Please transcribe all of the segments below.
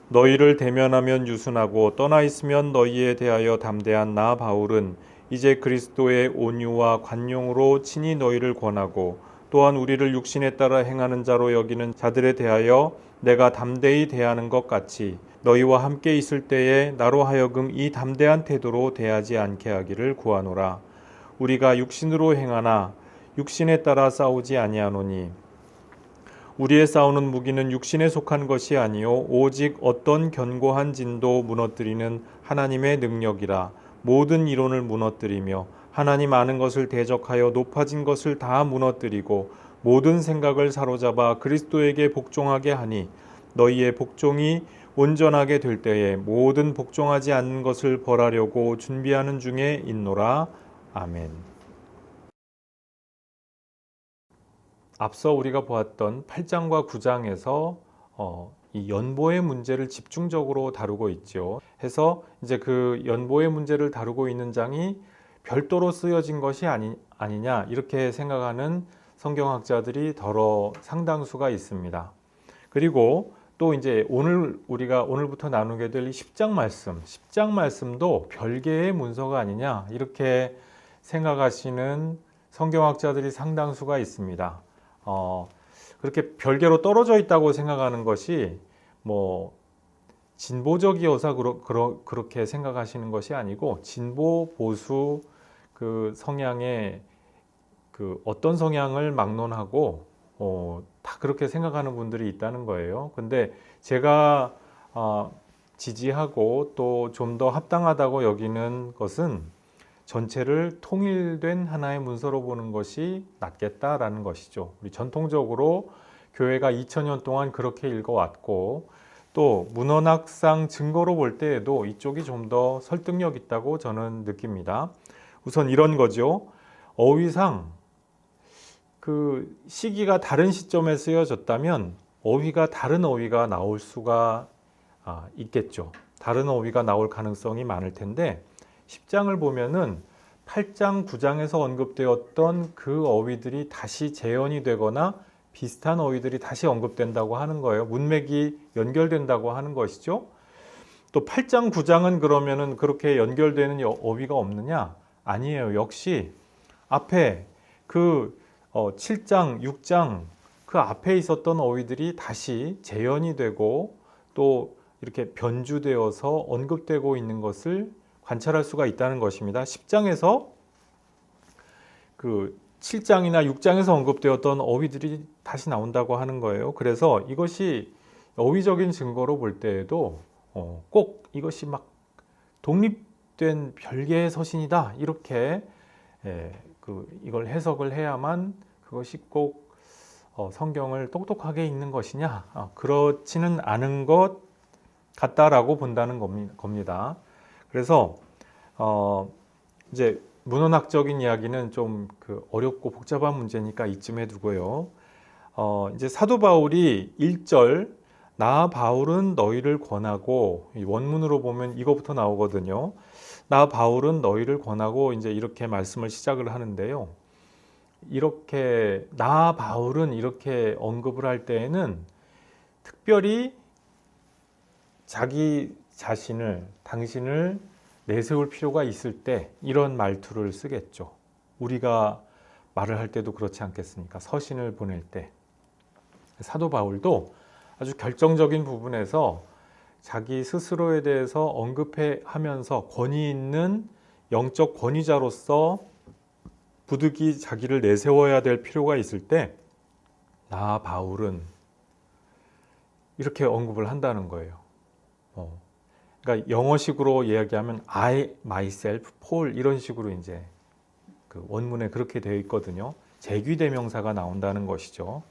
너희를 대면하면 유순하고 떠나 있으면 너희에 대하여 담대한 나 바울은 이제 그리스도의 온유와 관용으로 친히 너희를 권하고 또한 우리를 육신에 따라 행하는 자로 여기는 자들에 대하여 내가 담대히 대하는 것 같이 너희와 함께 있을 때에 나로 하여금 이 담대한 태도로 대하지 않게 하기를 구하노라. 우리가 육신으로 행하나 육신에 따라 싸우지 아니하노니 우리의 싸우는 무기는 육신에 속한 것이 아니요 오직 어떤 견고한 진도 무너뜨리는 하나님의 능력이라. 모든 이론을 무너뜨리며 하나님 아는 것을 대적하여 높아진 것을 다 무너뜨리고 모든 생각을 사로잡아 그리스도에게 복종하게 하니 너희의 복종이 온전하게 될 때에 모든 복종하지 않는 것을 벌하려고 준비하는 중에 있노라. 아멘. 앞서 우리가 보았던 8장과 9장에서 이 연보의 문제를 집중적으로 다루고 있죠. 해서 이제 그 연보의 문제를 다루고 있는 장이 별도로 쓰여진 것이 아니냐 이렇게 생각하는 성경학자들이 더러 상당수가 있습니다. 그리고 또 이제 우리가 오늘부터 나누게 될 10장 말씀도 별개의 문서가 아니냐 이렇게 생각하시는 성경학자들이 상당수가 있습니다. 그렇게 별개로 떨어져 있다고 생각하는 것이 뭐 진보적이어서 그렇게 생각하시는 것이 아니고 진보 보수 그 성향의 그 어떤 성향을 막론하고 다 그렇게 생각하는 분들이 있다는 거예요. 근데 제가 지지하고 또 좀 더 합당하다고 여기는 것은 전체를 통일된 하나의 문서로 보는 것이 낫겠다라는 것이죠. 우리 전통적으로 교회가 2000년 동안 그렇게 읽어왔고 또 문헌학상 증거로 볼 때에도 이쪽이 좀 더 설득력 있다고 저는 느낍니다. 우선 이런 거죠. 어휘상 그 시기가 다른 시점에 쓰여졌다면 다른 어휘가 나올 수가 있겠죠. 다른 어휘가 나올 가능성이 많을 텐데 10장을 보면은 8장, 9장에서 언급되었던 그 어휘들이 다시 재현이 되거나 비슷한 어휘들이 다시 언급된다고 하는 거예요. 문맥이 연결된다고 하는 것이죠. 또 8장, 9장은 그러면은 그렇게 연결되는 어휘가 없느냐? 아니에요. 역시 앞에 그 7장, 6장 그 앞에 있었던 어휘들이 다시 재현이 되고 또 이렇게 변주되어서 언급되고 있는 것을 관찰할 수가 있다는 것입니다. 10장에서 그 7장이나 6장에서 언급되었던 어휘들이 다시 나온다고 하는 거예요. 그래서 이것이 어휘적인 증거로 볼 때에도 꼭 이것이 막 독립된 별개의 서신이다 이렇게 이걸 해석을 해야만 그것이 꼭 성경을 똑똑하게 읽는 것이냐 그렇지는 않은 것 같다라고 본다는 겁니다. 그래서 이제 문헌학적인 이야기는 좀 어렵고 복잡한 문제니까 이쯤에 두고요. 이제 사도 바울이 1절 나 바울은 너희를 권하고 원문으로 보면 이거부터 나오거든요. 나 바울은 너희를 권하고 이제 이렇게 말씀을 시작을 하는데요. 이렇게 나 바울은 이렇게 언급을 할 때에는 특별히 자기 자신을 당신을 내세울 필요가 있을 때 이런 말투를 쓰겠죠. 우리가 말을 할 때도 그렇지 않겠습니까? 서신을 보낼 때 사도 바울도 아주 결정적인 부분에서 자기 스스로에 대해서 언급해 하면서 권위 있는 영적 권위자로서 부득이 자기를 내세워야 될 필요가 있을 때 나 바울은 이렇게 언급을 한다는 거예요. 그러니까 영어식으로 이야기하면 I, myself, Paul 이런 식으로 이제 그 원문에 그렇게 되어 있거든요. 제귀대명사가 나온다는 것이죠.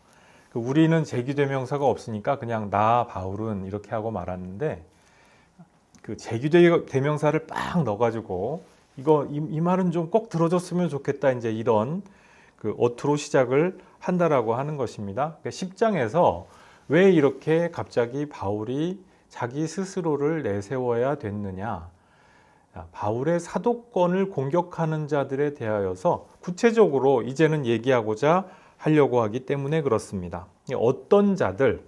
우리는 제귀대명사가 없으니까 그냥 나 바울은 이렇게 하고 말았는데 그 제귀대명사를 빡 넣어가지고 이 말은 좀 꼭 들어줬으면 좋겠다 이제 이런 그 어투로 시작을 한다라고 하는 것입니다. 그러니까 10장에서 왜 이렇게 갑자기 바울이 자기 스스로를 내세워야 됐느냐? 바울의 사도권을 공격하는 자들에 대하여서 구체적으로 이제는 얘기하고자 하려고 하기 때문에 그렇습니다. 어떤 자들,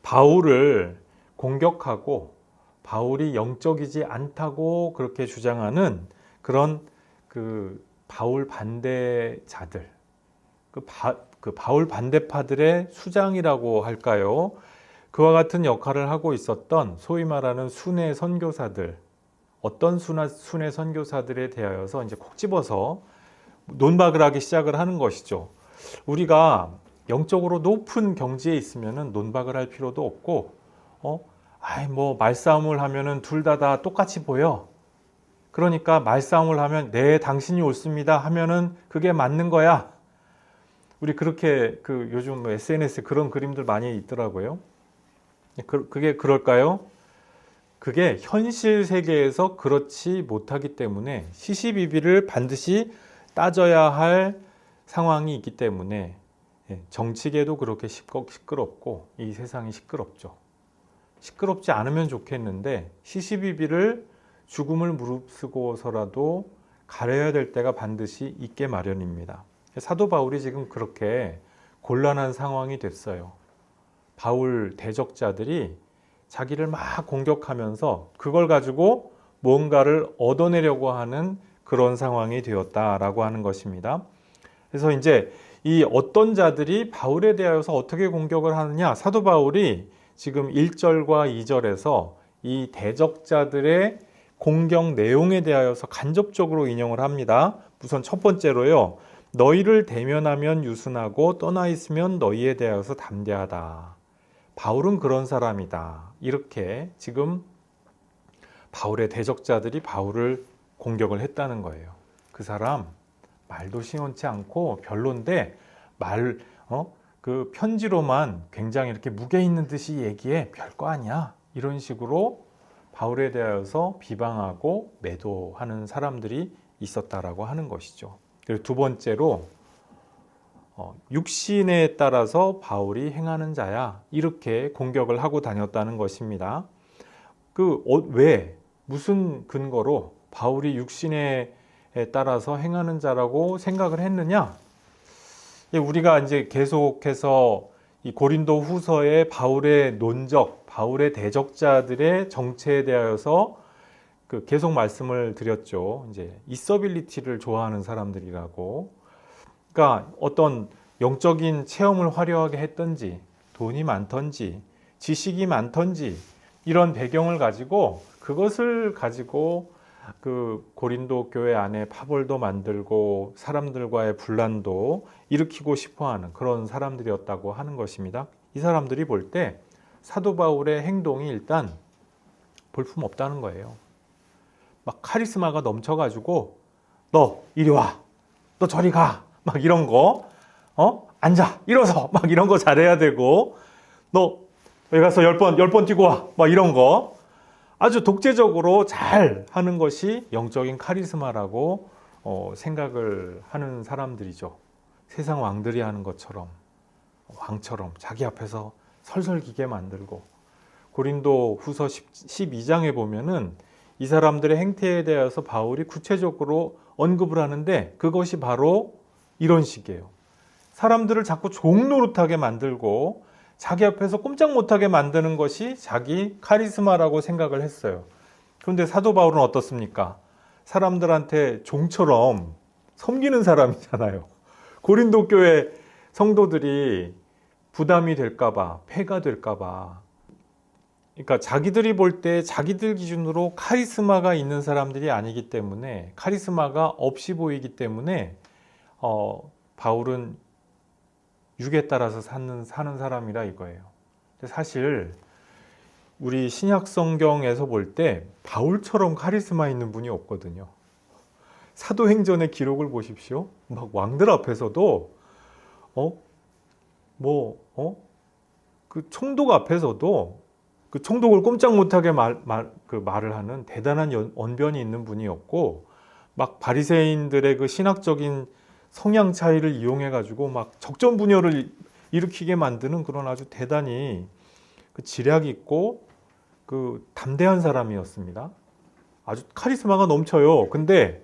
바울을 공격하고 바울이 영적이지 않다고 그렇게 주장하는 그런 그 바울 반대자들, 그 바울 반대파들의 수장이라고 할까요? 그와 같은 역할을 하고 있었던 소위 말하는 순회 선교사들, 어떤 순회 선교사들에 대하여서 이제 콕 집어서 논박을 하기 시작을 하는 것이죠. 우리가 영적으로 높은 경지에 있으면은 논박을 할 필요도 없고, 뭐 말싸움을 하면은 둘 다 똑같이 보여. 그러니까 말싸움을 하면 네, 당신이 옳습니다 하면은 그게 맞는 거야. 우리 그렇게 요즘 SNS에 그런 그림들 많이 있더라고요. 그게 그럴까요? 그게 현실 세계에서 그렇지 못하기 때문에 시시비비를 반드시 따져야 할 상황이 있기 때문에 정치계도 그렇게 시끄럽고 이 세상이 시끄럽죠. 시끄럽지 않으면 좋겠는데 시시비비를 죽음을 무릅쓰고서라도 가려야 될 때가 반드시 있게 마련입니다. 사도 바울이 지금 그렇게 곤란한 상황이 됐어요. 바울 대적자들이 자기를 막 공격하면서 그걸 가지고 뭔가를 얻어내려고 하는 그런 상황이 되었다라고 하는 것입니다. 그래서 이제 이 어떤 자들이 바울에 대하여서 어떻게 공격을 하느냐, 사도 바울이 지금 1절과 2절에서 이 대적자들의 공격 내용에 대하여서 간접적으로 인용을 합니다. 우선 첫 번째로요, 너희를 대면하면 유순하고 떠나 있으면 너희에 대하여서 담대하다. 바울은 그런 사람이다. 이렇게 지금 바울의 대적자들이 바울을 공격을 했다는 거예요. 그 사람 말도 시원치 않고 별론데 그 편지로만 굉장히 이렇게 무게 있는 듯이 얘기해. 별거 아니야. 이런 식으로 바울에 대하여서 비방하고 매도하는 사람들이 있었다라고 하는 것이죠. 그리고 두 번째로 육신에 따라서 바울이 행하는 자야. 이렇게 공격을 하고 다녔다는 것입니다. 왜? 무슨 근거로 바울이 육신에 따라서 행하는 자라고 생각을 했느냐? 우리가 이제 계속해서 이 고린도 후서의 바울의 논적, 바울의 대적자들의 정체에 대하여서 계속 말씀을 드렸죠. 이제 있어빌리티를 좋아하는 사람들이라고. 그러니까 어떤 영적인 체험을 화려하게 했던지, 돈이 많던지, 지식이 많던지 이런 배경을 가지고 그것을 가지고 고린도 교회 안에 파벌도 만들고 사람들과의 분란도 일으키고 싶어하는 그런 사람들이었다고 하는 것입니다. 이 사람들이 볼 때 사도 바울의 행동이 일단 볼품 없다는 거예요. 막 카리스마가 넘쳐가지고 너 이리 와, 너 저리 가, 막 이런 거, 앉아, 일어서, 막 이런 거 잘해야 되고, 너 여기 가서 10번 뛰고 와, 막 이런 거 아주 독재적으로 잘 하는 것이 영적인 카리스마라고 생각을 하는 사람들이죠. 세상 왕들이 하는 것처럼, 왕처럼 자기 앞에서 설설기게 만들고. 고린도 후서 12장에 보면은 이 사람들의 행태에 대해서 바울이 구체적으로 언급을 하는데 그것이 바로 이런 식이에요. 사람들을 자꾸 종노릇하게 만들고 자기 앞에서 꼼짝 못하게 만드는 것이 자기 카리스마라고 생각을 했어요. 그런데 사도 바울은 어떻습니까? 사람들한테 종처럼 섬기는 사람이잖아요. 고린도 교회 성도들이 부담이 될까봐, 폐가 될까봐. 그러니까 자기들이 볼 때 자기들 기준으로 카리스마가 있는 사람들이 아니기 때문에, 카리스마가 없이 보이기 때문에 바울은 육에 따라서 사는 사람이라 이거예요. 근데 사실 우리 신약 성경에서 볼 때 바울처럼 카리스마 있는 분이 없거든요. 사도행전의 기록을 보십시오. 막 왕들 앞에서도 그 총독 앞에서도 그 총독을 꼼짝 못하게 말을 하는 대단한 언변이 있는 분이었고, 막 바리새인들의 그 신학적인 성향 차이를 이용해 가지고 막 적전분열을 일으키게 만드는 그런 아주 대단히 지략 있고 담대한 사람이었습니다. 아주 카리스마가 넘쳐요. 근데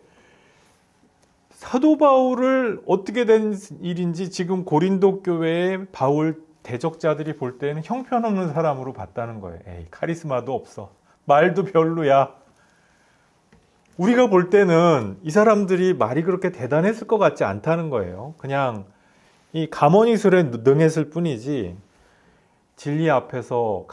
사도 바울을 어떻게 된 일인지 지금 고린도 교회의 바울 대적자들이 볼 때는 형편없는 사람으로 봤다는 거예요. 에이, 카리스마도 없어. 말도 별로야. 우리가 볼 때는 이 사람들이 말이 그렇게 대단했을 것 같지 않다는 거예요. 그냥 이 가머니술에 능했을 뿐이지 진리 앞에서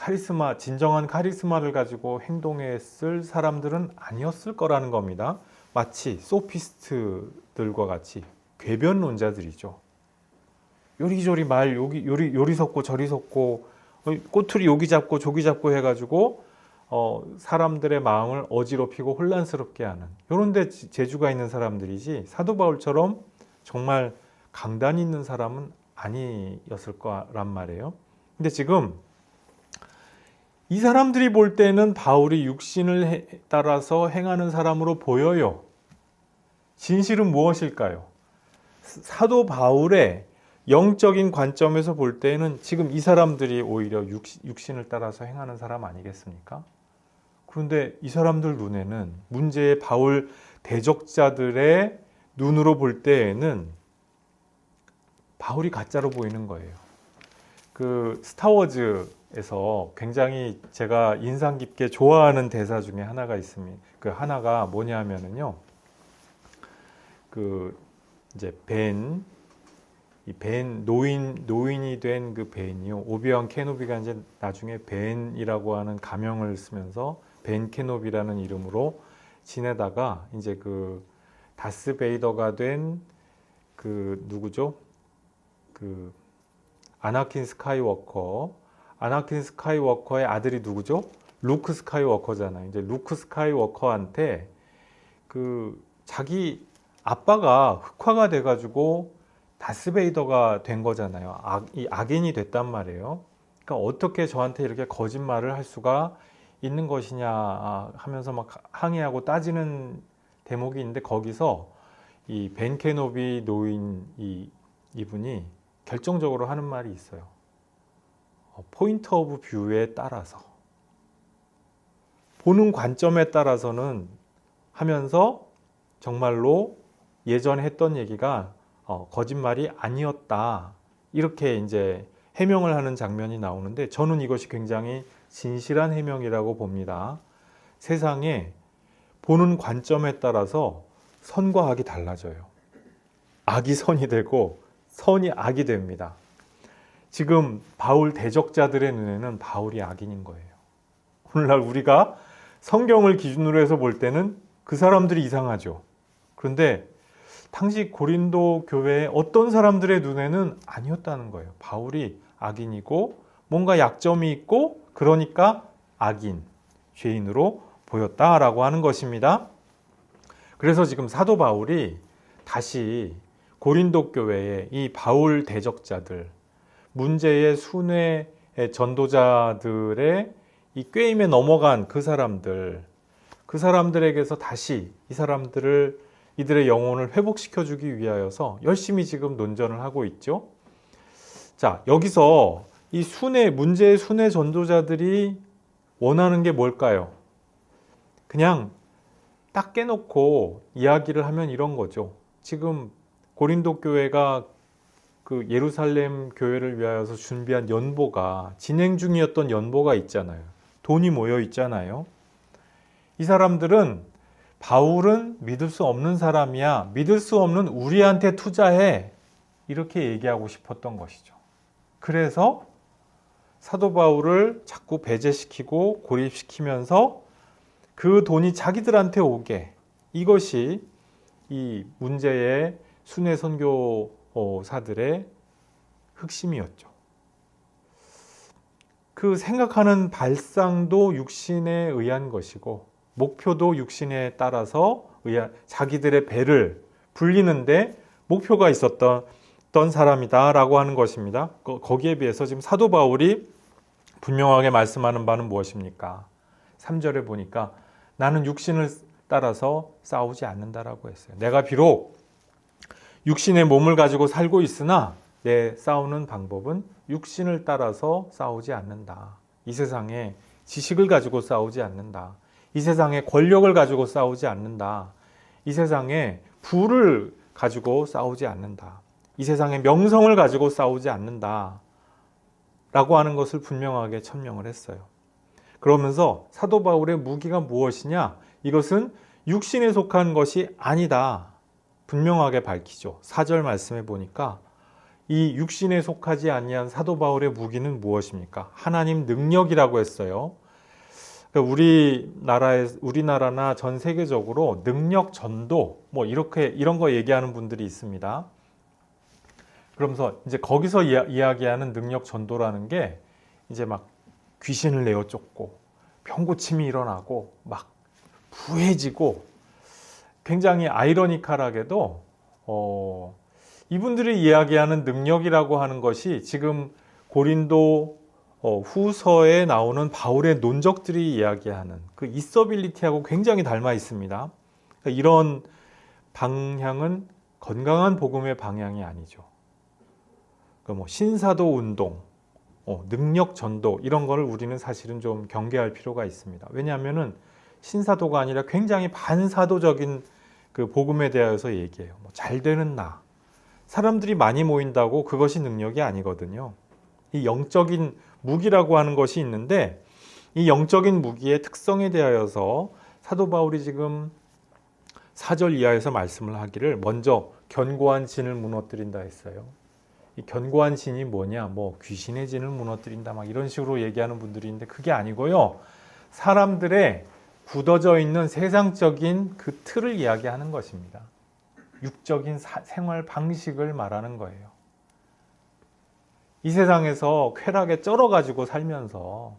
진정한 카리스마를 가지고 행동했을 사람들은 아니었을 거라는 겁니다. 마치 소피스트들과 같이 궤변론자들이죠. 요리조리 말 요리 섞고 저리 섞고 꼬투리 여기 잡고 저기 잡고 해가지고 사람들의 마음을 어지럽히고 혼란스럽게 하는 이런 데 재주가 있는 사람들이지 사도 바울처럼 정말 강단 있는 사람은 아니었을 거란 말이에요. 근데 지금 이 사람들이 볼 때는 바울이 육신을 따라서 행하는 사람으로 보여요. 진실은 무엇일까요? 사도 바울의 영적인 관점에서 볼 때는 지금 이 사람들이 오히려 육신을 따라서 행하는 사람 아니겠습니까? 그런데 이 사람들 눈에는 문제의 바울 대적자들의 눈으로 볼 때에는 바울이 가짜로 보이는 거예요. 그 스타워즈에서 굉장히 제가 인상 깊게 좋아하는 대사 중에 하나가 있습니다. 그 하나가 뭐냐면은요. 그 이제 노인이 된 그 벤이요. 오비왕 케노비가 이제 나중에 벤이라고 하는 가명을 쓰면서 벤 케노비라는 이름으로 지내다가 이제 그 다스 베이더가 된 그 누구죠? 그 아나킨 스카이워커의 아들이 누구죠? 루크 스카이워커잖아요. 이제 루크 스카이워커한테 그 자기 아빠가 흑화가 돼가지고 다스베이더가 된 거잖아요. 악인이 됐단 말이에요. 그러니까 어떻게 저한테 이렇게 거짓말을 할 수가 있는 것이냐 하면서 막 항의하고 따지는 대목이 있는데 거기서 이 벤 케노비 노인 이분이 결정적으로 하는 말이 있어요. 포인트 오브 뷰에 따라서 보는 관점에 따라서는 하면서 정말로 예전에 했던 얘기가 거짓말이 아니었다. 이렇게 이제 해명을 하는 장면이 나오는데 저는 이것이 굉장히 진실한 해명이라고 봅니다. 세상에 보는 관점에 따라서 선과 악이 달라져요. 악이 선이 되고 선이 악이 됩니다. 지금 바울 대적자들의 눈에는 바울이 악인인 거예요. 오늘날 우리가 성경을 기준으로 해서 볼 때는 그 사람들이 이상하죠. 그런데 당시 고린도 교회의 어떤 사람들의 눈에는 아니었다는 거예요. 바울이 악인이고 뭔가 약점이 있고 그러니까 악인, 죄인으로 보였다라고 하는 것입니다. 그래서 지금 사도 바울이 다시 고린도 교회의 이 바울 대적자들, 문제의 순회의 전도자들의 이 꾀임에 넘어간 그 사람들에게서 다시 이들의 영혼을 회복시켜주기 위하여서 열심히 지금 논전을 하고 있죠. 자, 여기서 이 문제의 순회 전도자들이 원하는 게 뭘까요? 그냥 딱 깨놓고 이야기를 하면 이런 거죠. 지금 고린도 교회가 그 예루살렘 교회를 위하여서 준비한 진행 중이었던 연보가 있잖아요. 돈이 모여 있잖아요. 이 사람들은 바울은 믿을 수 없는 사람이야. 믿을 수 없는 우리한테 투자해. 이렇게 얘기하고 싶었던 것이죠. 그래서 사도 바울을 자꾸 배제시키고 고립시키면서 그 돈이 자기들한테 오게. 이것이 이 문제의 순회 선교사들의 흑심이었죠. 그 생각하는 발상도 육신에 의한 것이고 목표도 육신에 따라서 자기들의 배를 불리는데 목표가 있었던 사람이다라고 하는 것입니다. 거기에 비해서 지금 사도 바울이 분명하게 말씀하는 바는 무엇입니까? 3절에 보니까 나는 육신을 따라서 싸우지 않는다라고 했어요. 내가 비록 육신의 몸을 가지고 살고 있으나 내 싸우는 방법은 육신을 따라서 싸우지 않는다. 이 세상에 지식을 가지고 싸우지 않는다. 이 세상에 권력을 가지고 싸우지 않는다. 이 세상에 부를 가지고 싸우지 않는다. 이 세상에 명성을 가지고 싸우지 않는다. 라고 하는 것을 분명하게 천명을 했어요. 그러면서 사도 바울의 무기가 무엇이냐? 이것은 육신에 속한 것이 아니다. 분명하게 밝히죠. 4절 말씀에 보니까 이 육신에 속하지 아니한 사도 바울의 무기는 무엇입니까? 하나님 능력이라고 했어요. 우리나라나 전 세계적으로 능력 전도 이런 거 얘기하는 분들이 있습니다. 그러면서 이제 거기서 이야기하는 능력 전도라는 게 이제 막 귀신을 내어 쫓고 병고침이 일어나고 막 부해지고 굉장히 아이러니컬하게도 이분들이 이야기하는 능력이라고 하는 것이 지금 고린도 후서에 나오는 바울의 논적들이 이야기하는 그 있어빌리티하고 굉장히 닮아 있습니다. 그러니까 이런 방향은 건강한 복음의 방향이 아니죠. 그러니까 신사도 운동, 능력 전도 이런 거를 우리는 사실은 좀 경계할 필요가 있습니다. 왜냐하면은 신사도가 아니라 굉장히 반사도적인 그 복음에 대하여서 얘기해요. 잘 되는 나. 사람들이 많이 모인다고 그것이 능력이 아니거든요. 이 영적인 무기라고 하는 것이 있는데 이 영적인 무기의 특성에 대하여서 사도 바울이 지금 4절 이하에서 말씀을 하기를 먼저 견고한 진을 무너뜨린다 했어요. 이 견고한 진이 뭐냐? 귀신의 진을 무너뜨린다 막 이런 식으로 얘기하는 분들이 있는데 그게 아니고요. 사람들의 굳어져 있는 세상적인 그 틀을 이야기하는 것입니다. 육적인 생활 방식을 말하는 거예요. 이 세상에서 쾌락에 쩔어가지고 살면서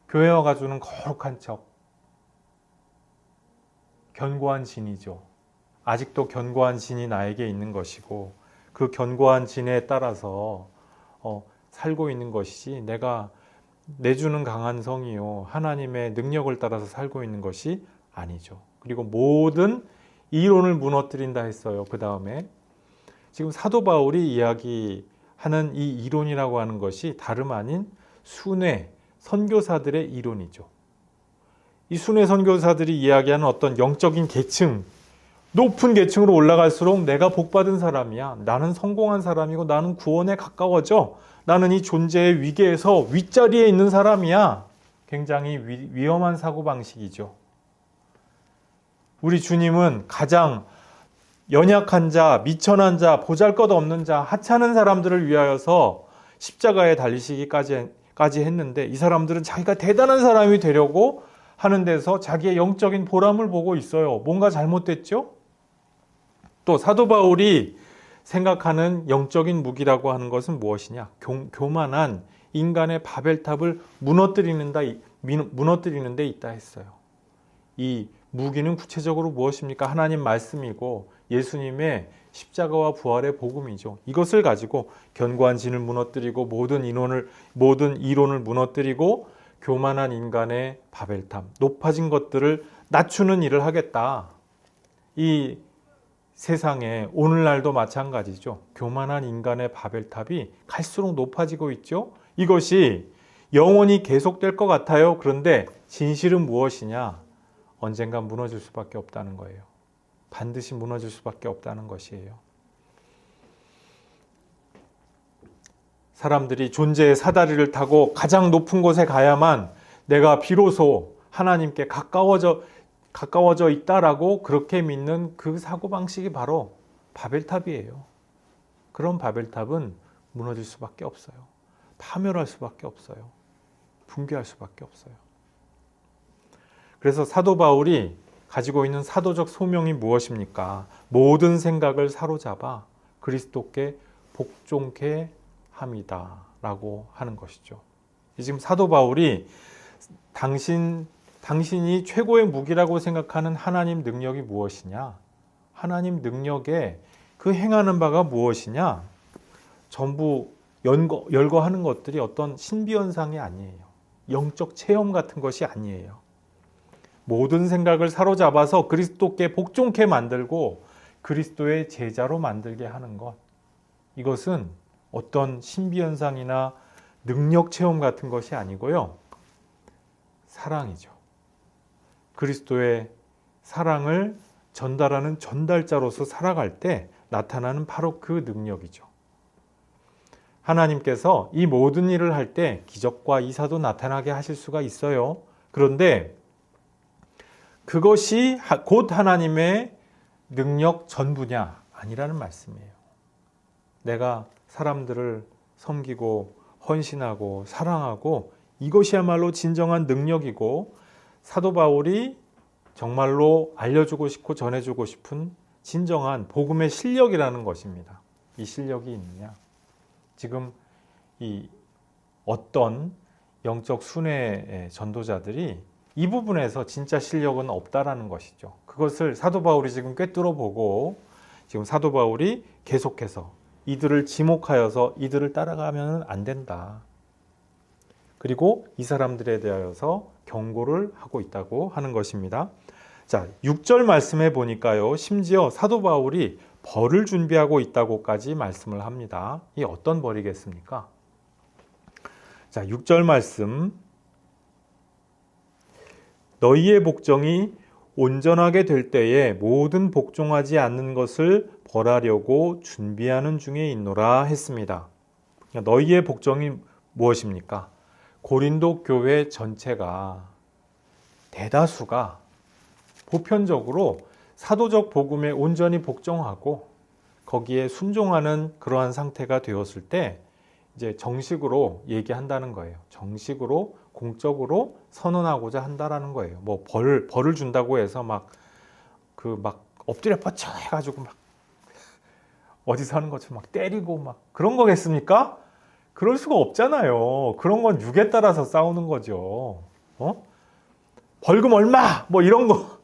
교회 와가지고는 거룩한 척, 견고한 진이죠. 아직도 견고한 진이 나에게 있는 것이고 그 견고한 진에 따라서 살고 있는 것이지 내가 내주는 강한 성이요 하나님의 능력을 따라서 살고 있는 것이 아니죠. 그리고 모든 이론을 무너뜨린다 했어요. 그 다음에 지금 사도 바울이 이야기하는 이 이론이라고 하는 것이 다름 아닌 순회 선교사들의 이론이죠. 이 순회 선교사들이 이야기하는 어떤 영적인 계층, 높은 계층으로 올라갈수록 내가 복받은 사람이야. 나는 성공한 사람이고 나는 구원에 가까워져. 나는 이 존재의 위계에서 윗자리에 있는 사람이야. 굉장히 위험한 사고방식이죠. 우리 주님은 가장 연약한 자, 미천한 자, 보잘것없는 자, 하찮은 사람들을 위하여서 십자가에 달리시기까지 했는데 이 사람들은 자기가 대단한 사람이 되려고 하는 데서 자기의 영적인 보람을 보고 있어요. 뭔가 잘못됐죠? 또 사도 바울이 생각하는 영적인 무기라고 하는 것은 무엇이냐? 교만한 인간의 바벨탑을 무너뜨리는 데 있다 했어요. 이 무기는 구체적으로 무엇입니까? 하나님 말씀이고 예수님의 십자가와 부활의 복음이죠. 이것을 가지고 견고한 진을 무너뜨리고 모든 이론을 무너뜨리고 교만한 인간의 바벨탑, 높아진 것들을 낮추는 일을 하겠다. 이 세상에 오늘날도 마찬가지죠. 교만한 인간의 바벨탑이 갈수록 높아지고 있죠. 이것이 영원히 계속될 것 같아요. 그런데 진실은 무엇이냐? 언젠가 무너질 수밖에 없다는 거예요. 반드시 무너질 수밖에 없다는 것이에요. 사람들이 존재의 사다리를 타고 가장 높은 곳에 가야만 내가 비로소 하나님께 가까워져 있다라고 그렇게 믿는 그 사고방식이 바로 바벨탑이에요. 그런 바벨탑은 무너질 수밖에 없어요. 파멸할 수밖에 없어요. 붕괴할 수밖에 없어요. 그래서 사도 바울이 가지고 있는 사도적 소명이 무엇입니까? 모든 생각을 사로잡아 그리스도께 복종케 함이다 라고 하는 것이죠. 지금 사도 바울이 당신이 최고의 무기라고 생각하는 하나님 능력이 무엇이냐? 하나님 능력에 그 행하는 바가 무엇이냐? 전부 열거하는 것들이 어떤 신비현상이 아니에요. 영적 체험 같은 것이 아니에요. 모든 생각을 사로잡아서 그리스도께 복종케 만들고 그리스도의 제자로 만들게 하는 것. 이것은 어떤 신비현상이나 능력 체험 같은 것이 아니고요. 사랑이죠. 그리스도의 사랑을 전달하는 전달자로서 살아갈 때 나타나는 바로 그 능력이죠. 하나님께서 이 모든 일을 할 때 기적과 이사도 나타나게 하실 수가 있어요. 그런데 그것이 곧 하나님의 능력 전부냐? 아니라는 말씀이에요. 내가 사람들을 섬기고 헌신하고 사랑하고 이것이야말로 진정한 능력이고 사도 바울이 정말로 알려주고 싶고 전해주고 싶은 진정한 복음의 실력이라는 것입니다. 이 실력이 있느냐? 지금 이 어떤 영적 순회의 전도자들이 이 부분에서 진짜 실력은 없다라는 것이죠. 그것을 사도 바울이 지금 꿰뚫어 보고 지금 사도 바울이 계속해서 이들을 지목하여서 이들을 따라가면 안 된다. 그리고 이 사람들에 대하여서 경고를 하고 있다고 하는 것입니다. 자, 6절 말씀해 보니까요. 심지어 사도 바울이 벌을 준비하고 있다고까지 말씀을 합니다. 이 어떤 벌이겠습니까? 자, 6절 말씀. 너희의 복종이 온전하게 될 때에 모든 복종하지 않는 것을 벌하려고 준비하는 중에 있노라 했습니다. 너희의 복종이 무엇입니까? 고린도 교회 전체가 대다수가 보편적으로 사도적 복음에 온전히 복종하고 거기에 순종하는 그러한 상태가 되었을 때 이제 정식으로 얘기한다는 거예요. 정식으로 공적으로 선언하고자 한다라는 거예요. 뭐 벌을 준다고 해서 막 엎드려 뻗쳐 해가지고 막 어디서 하는 것처럼 막 때리고 막 그런 거겠습니까? 그럴 수가 없잖아요. 그런 건 육에 따라서 싸우는 거죠. 벌금 얼마? 뭐 이런 거.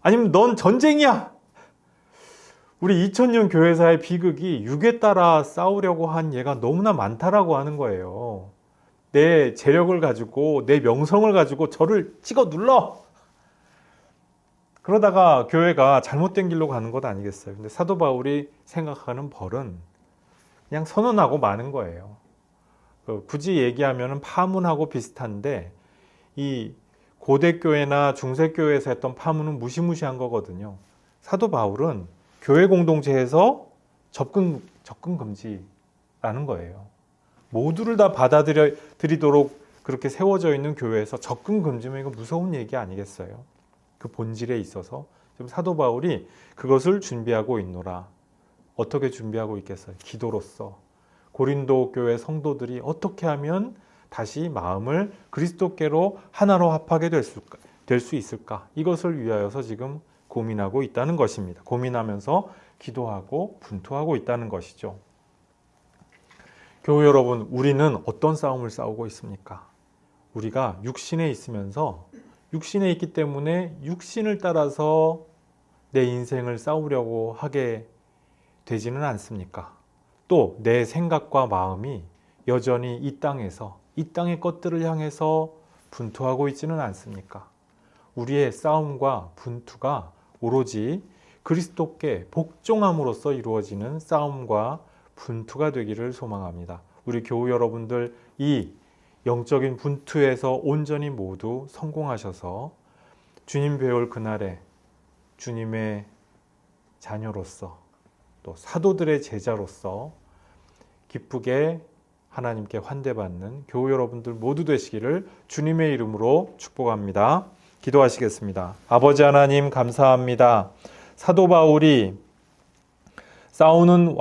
아니면 넌 전쟁이야. 우리 2000년 교회사의 비극이 육에 따라 싸우려고 한 예가 너무나 많다라고 하는 거예요. 내 재력을 가지고 내 명성을 가지고 저를 찍어 눌러. 그러다가 교회가 잘못된 길로 가는 것 아니겠어요. 근데 사도 바울이 생각하는 벌은 그냥 선언하고 마는 거예요. 굳이 얘기하면 파문하고 비슷한데 이 고대교회나 중세교회에서 했던 파문은 무시무시한 거거든요. 사도 바울은 교회 공동체에서 접근 금지라는 거예요. 모두를 다 받아들이도록 그렇게 세워져 있는 교회에서 접근 금지면 이거 무서운 얘기 아니겠어요? 그 본질에 있어서 지금 사도 바울이 그것을 준비하고 있노라. 어떻게 준비하고 있겠어요? 기도로서 고린도 교회 성도들이 어떻게 하면 다시 마음을 그리스도께로 하나로 합하게 될 수 있을까? 이것을 위하여서 지금 고민하고 있다는 것입니다. 고민하면서 기도하고 분투하고 있다는 것이죠. 교회 여러분, 우리는 어떤 싸움을 싸우고 있습니까? 우리가 육신에 있으면서 육신에 있기 때문에 육신을 따라서 내 인생을 싸우려고 하게 되지는 않습니까? 또 내 생각과 마음이 여전히 이 땅에서 이 땅의 것들을 향해서 분투하고 있지는 않습니까? 우리의 싸움과 분투가 오로지 그리스도께 복종함으로써 이루어지는 싸움과 분투가 되기를 소망합니다. 우리 교우 여러분들 이 영적인 분투에서 온전히 모두 성공하셔서 주님 배울 그날에 주님의 자녀로서 또 사도들의 제자로서 기쁘게 하나님께 환대받는 교우 여러분들 모두 되시기를 주님의 이름으로 축복합니다. 기도하시겠습니다. 아버지 하나님 감사합니다. 사도 바울이 싸우는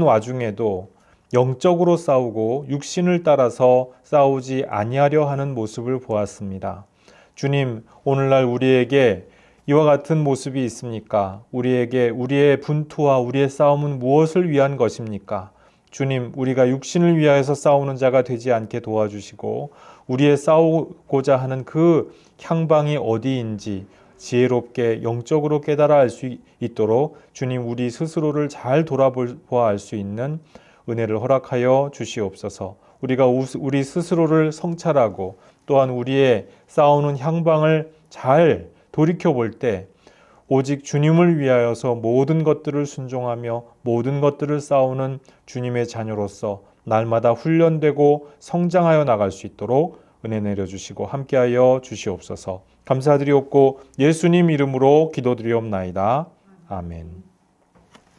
와중에도 영적으로 싸우고 육신을 따라서 싸우지 아니하려 하는 모습을 보았습니다. 주님, 오늘날 우리에게 이와 같은 모습이 있습니까? 우리에게 우리의 분투와 우리의 싸움은 무엇을 위한 것입니까? 주님, 우리가 육신을 위하여서 싸우는 자가 되지 않게 도와주시고 우리의 싸우고자 하는 그 향방이 어디인지 지혜롭게 영적으로 깨달아 알 수 있도록 주님 우리 스스로를 잘 돌아보아 알 수 있는 은혜를 허락하여 주시옵소서. 우리가 우리 스스로를 성찰하고 또한 우리의 싸우는 향방을 잘 돌이켜볼 때 오직 주님을 위하여서 모든 것들을 순종하며 모든 것들을 싸우는 주님의 자녀로서 날마다 훈련되고 성장하여 나갈 수 있도록 은혜 내려주시고 함께하여 주시옵소서. 감사드리옵고 예수님 이름으로 기도드리옵나이다. 아멘.